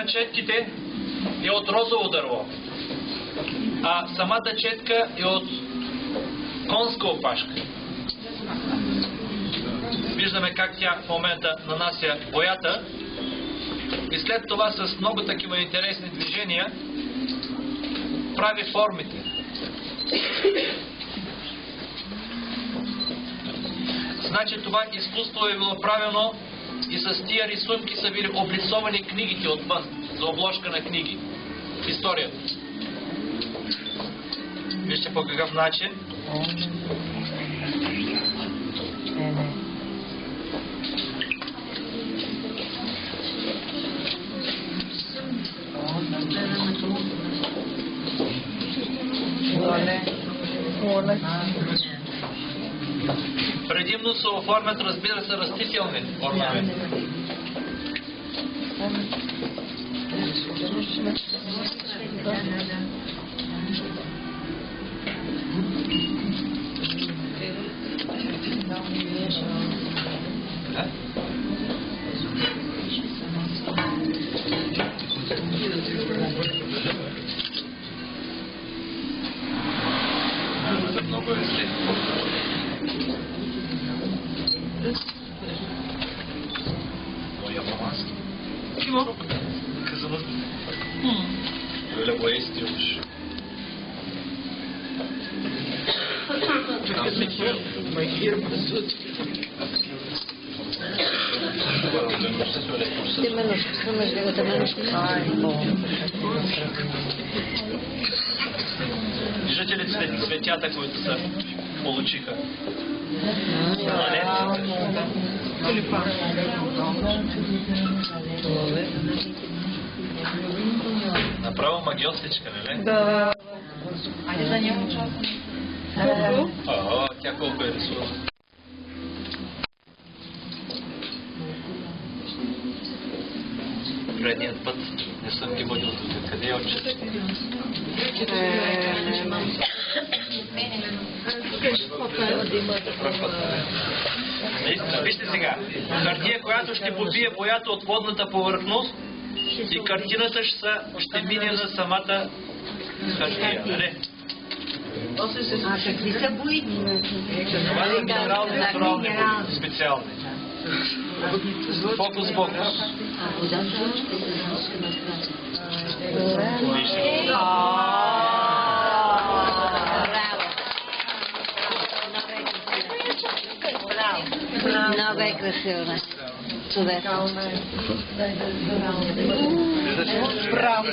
на четките е от розово дърво, а самата четка е от конска опашка. Виждаме как тя в момента нанася боята и след това с много такива интересни движения прави формите. Значи това изкуство е било правено и с тия рисунки са били облицовани книгите отвън, за обложка на книги. В историята. Вижте по какъв начин. Предимно се оформят, разбира се, растителни орнаменти. Много е след. Моя мамаски. Кимо? Казано. Öyle boya istiyormuş. Виждате ли цветята, които се получиха? Направо магиосичка, не? Да. Айде да няма участвам. О, тя колко е рисува. Предният път не съм ги водил тук. Къде е отчет? Вижте сега. Хартия, която ще побие боята от водната повърхност и картината ще мине на самата хартия. Не? А какви са бои? Това са минерални, натурални бои. Специални. Фокус. Много е красиво. Чудесно. Браво.